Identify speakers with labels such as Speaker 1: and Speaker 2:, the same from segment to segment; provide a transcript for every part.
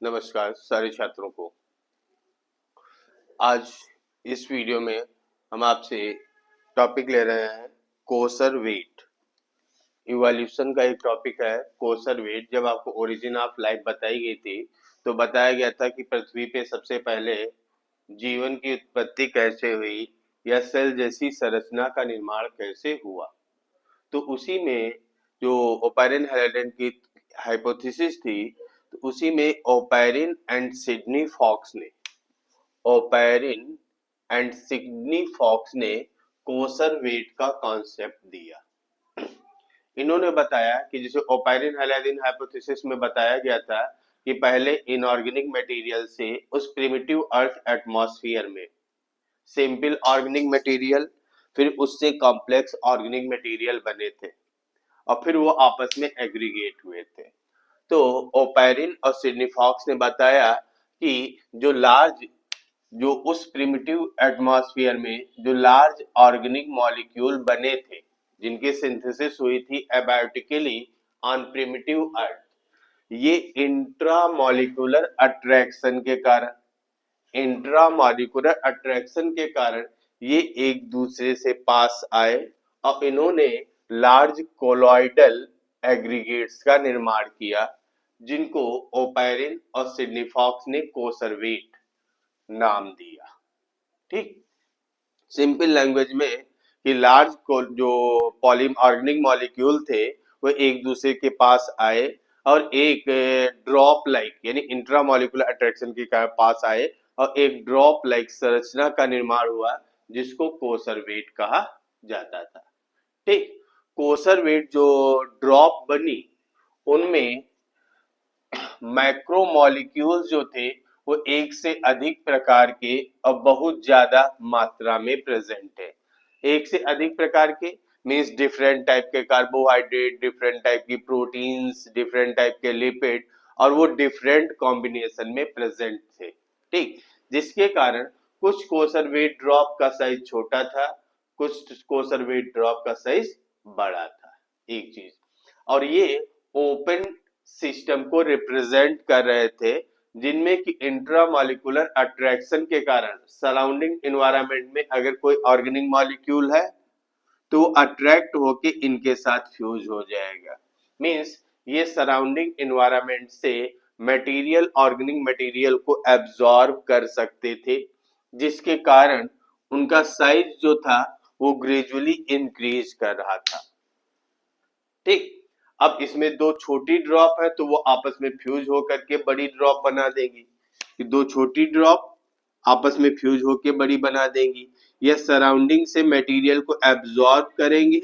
Speaker 1: नमस्कार सारे छात्रों को। आज इस वीडियो में हम आपसे टॉपिक ले रहे हैं कोसर वेट। इवोल्यूशन का एक टॉपिक है कोसर वेट। जब आपको ओरिजिन ऑफ लाइफ बताई गई थी तो बताया गया था कि पृथ्वी पे सबसे पहले जीवन की उत्पत्ति कैसे हुई या सेल जैसी संरचना का निर्माण कैसे हुआ। तो उसी में जो ओपेरिन हेलेडन की हाइपोथेसिस थी, तो उसी में ओपेरिन एंड सिडनी फॉक्स ने कोसर वेट का कॉन्सेप्ट दिया। इन्होंने बताया कि जैसे ओपेरिन हेलेडन हाइपोथेसिस में बताया गया था कि पहले इनऑर्गेनिक मटेरियल से उस प्रिमिटिव अर्थ एटमॉस्फेयर में सिंपल ऑर्गेनिक मटेरियल, फिर उससे कॉम्प्लेक्स ऑर्गेनिक मटेरियल बने थे और फिर वो आपस में एग्रीगेट हुए थे। तो ओपेरिन और सिडनी फॉक्स ने बताया कि जो उस प्रिमिटिव एटमॉस्फेयर में जो लार्ज ऑर्गेनिक मॉलिक्यूल बने थे, जिनकी सिंथेसिस हुई थी एबायोटिकली ऑन प्रिमिटिव अर्थ, ये इंट्रामॉलिक्यूलर अट्रैक्शन के कारण ये एक दूसरे से पास आए और इन्होंने लार्ज कोलॉइडल एग्रीगेट्स का निर्माण किया, जिनको ओपेरिन और सिडनी फॉक्स ने कोसर वेट नाम दिया। ठीक, सिंपल लैंग्वेज में कि लार्ज जो पॉली ऑर्गेनिक मॉलिक्यूल थे वो एक दूसरे के पास आए और एक ड्रॉप लाइक यानी इंट्रामॉलिक्यूलर अट्रैक्शन के कारण पास आए और एक ड्रॉप लाइक संरचना का निर्माण हुआ, जिसको कोसर वेट कहा जाता था। ठीक, कोसर वेट जो ड्रॉप बनी उनमें मैक्रोमोलिक्यूल्स जो थे वो एक से अधिक प्रकार के और बहुत ज्यादा मात्रा में प्रेजेंट है। एक से अधिक प्रकार के मीन्स डिफरेंट टाइप के कार्बोहाइड्रेट, डिफरेंट टाइप की प्रोटीन्स, डिफरेंट टाइप के लिपिड, और वो डिफरेंट कॉम्बिनेशन में प्रेजेंट थे। ठीक, जिसके कारण कुछ कोसर वेट ड्रॉप का साइज छोटा था, कुछ कोसर वेट ड्रॉप का साइज बड़ा था। एक चीज, और ये ओपन सिस्टम को रिप्रेजेंट कर रहे थे, जिनमें कि इंट्रामॉलिक्यूलर अट्रैक्शन के कारण सराउंडिंग एनवायरनमेंट में अगर कोई ऑर्गेनिक मॉलिक्यूल है तो वो अट्रैक्ट होके इनके साथ फ्यूज हो जाएगा। मींस ये सराउंडिंग एनवायरनमेंट से मटेरियल, ऑर्गेनिक मटेरियल को एब्जॉर्ब कर सकते थे, जिसके कारण उनका साइज जो था वो ग्रेजुअली इंक्रीज कर रहा था। ठीक, अब इसमें दो छोटी ड्रॉप है तो वो आपस में फ्यूज होकर के बड़ी ड्रॉप बना देंगी। दो छोटी ड्रॉप आपस में फ्यूज होकर बड़ी बना देंगी। यह सराउंडिंग से मटेरियल को एब्जॉर्ब करेंगे,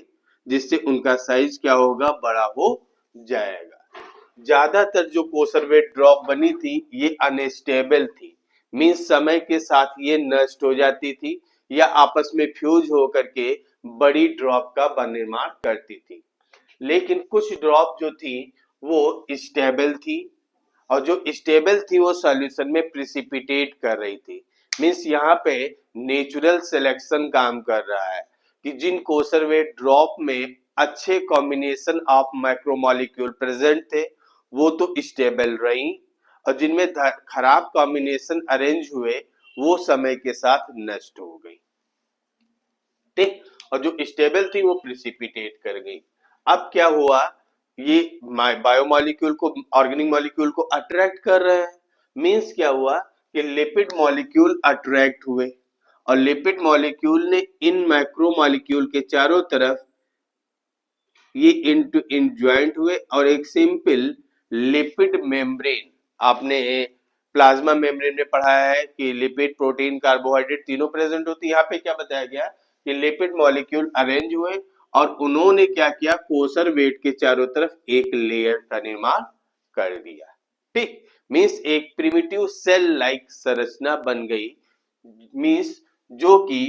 Speaker 1: जिससे उनका साइज क्या होगा, बड़ा हो जाएगा। ज्यादातर जो कोसर वेट ड्रॉप बनी थी ये अनस्टेबल थी, मींस समय के साथ ये नष्ट हो जाती थी या आपस में फ्यूज होकर के बड़ी ड्रॉप का निर्माण करती थी। लेकिन कुछ ड्रॉप जो थी वो स्टेबल थी, और जो स्टेबल थी वो सॉल्यूशन में प्रिसिपिटेट कर रही थी। मींस यहाँ पे नेचुरल सिलेक्शन काम कर रहा है कि जिन कोसर वेट ड्रॉप में अच्छे कॉम्बिनेशन ऑफ मैक्रोमोलिक्यूल प्रेजेंट थे वो तो स्टेबल रही, और जिनमें खराब कॉम्बिनेशन अरेंज हुए वो समय के साथ नष्ट हो गई। ठीक, और जो स्टेबल थी वो प्रिसिपिटेट कर गई। अब क्या हुआ, ये बायोमोलिक्यूल को, ऑर्गेनिक मॉलिक्यूल को अट्रैक्ट कर रहे हैं। मींस क्या हुआ कि लिपिड मॉलिक्यूल अट्रैक्ट हुए और लिपिड मॉलिक्यूल ने इन मैक्रो मॉलिक्यूल के चारों तरफ ये इन ज्वाइंट हुए और एक सिंपल लिपिड मेम्ब्रेन, आपने प्लाज्मा मेम्ब्रेन में पढ़ा है कि लिपिड, प्रोटीन, कार्बोहाइड्रेट तीनों प्रेजेंट होती है। यहाँ पे क्या बताया गया कि लिपिड मॉलिक्यूल अरेंज हुए और उन्होंने क्या किया, कोसर वेट के चारों तरफ एक लेयर का निर्माण कर दिया। ठीक, मींस एक प्रिमिटिव सेल लाइक संरचना बन गई, मींस जो कि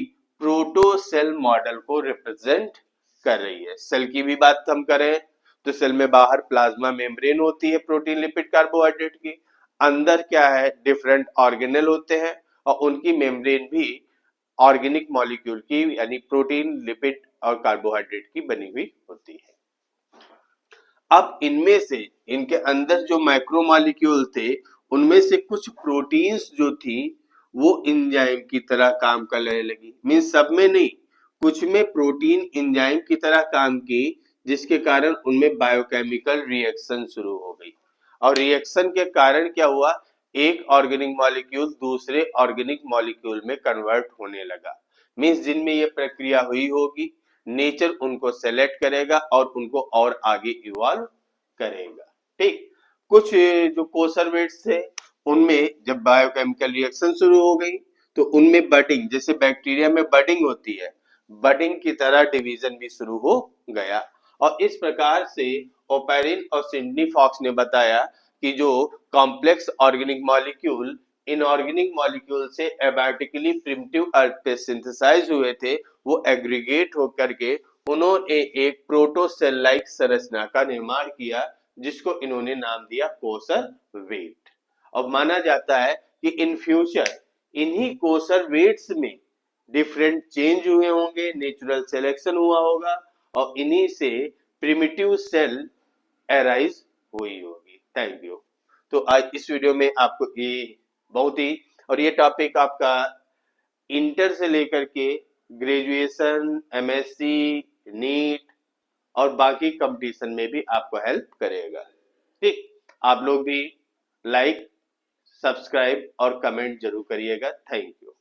Speaker 1: प्रोटो सेल मॉडल को रिप्रेजेंट कर रही है। सेल की भी बात हम करें तो सेल में बाहर प्लाज्मा मेम्ब्रेन होती है प्रोटीन, लिपिड, कार्बोहाइड्रेट की, अंदर क्या है, डिफरेंट ऑर्गेनेल होते हैं और उनकी मेम्ब्रेन भी ऑर्गेनिक मॉलिक्यूल की यानी प्रोटीन, लिपिड और कार्बोहाइड्रेट की बनी हुई होती है। अब इनमें से इनके अंदर जो मैक्रोमोलिक्यूल थे उनमें से कुछ प्रोटीन्स जो थी वो एंजाइम की तरह काम करने लगी। मीन्स सब में नहीं, कुछ में प्रोटीन एंजाइम की तरह काम की, जिसके कारण उनमें बायोकेमिकल रिएक्शन शुरू हो गई। और रिएक्शन के कारण क्या हुआ, एक ऑर्गेनिक मॉलिक्यूल दूसरे ऑर्गेनिक मॉलिक्यूल में कन्वर्ट होने लगा। मीन्स जिनमें ये प्रक्रिया हुई होगी, नेचर उनको सेलेक्ट करेगा और उनको और आगे इवॉल्व करेगा। ठीक, कुछ जो कोसरवेट्स थे उनमें जब बायोकेमिकल रिएक्शन शुरू हो गई तो उनमें बडिंग, जैसे बैक्टीरिया में बडिंग होती है, बडिंग की तरह डिवीजन भी शुरू हो गया। और इस प्रकार से ओपेरिन और सिडनी फॉक्स ने बताया कि जो complex organic molecule inorganic molecule से एबायोटिकली प्रिमिटिव अर्थ पे सिंथेसाइज हुए थे, वो एग्रीगेट होकर के उन्होंने एक प्रोटोसेल लाइक संरचना का निर्माण किया, जिसको इन्होंने नाम दिया कोसर वेट। अब माना जाता है कि इन फ्यूचर इन्हीं कोसर वेट्स में डिफरेंट चेंज हुए होंगे, नेचुरल सिलेक्शन हुआ होगा और इन्हीं से प्रिमिटिव सेल एराइज हुई होगी। Thank you. तो आज इस वीडियो में आपको ये बहुत ही, और ये टॉपिक आपका इंटर से लेकर के ग्रेजुएशन, एमएससी, नीट और बाकी कंपटीशन में भी आपको हेल्प करेगा। ठीक, आप लोग भी लाइक, सब्सक्राइब और कमेंट जरूर करिएगा। Thank you.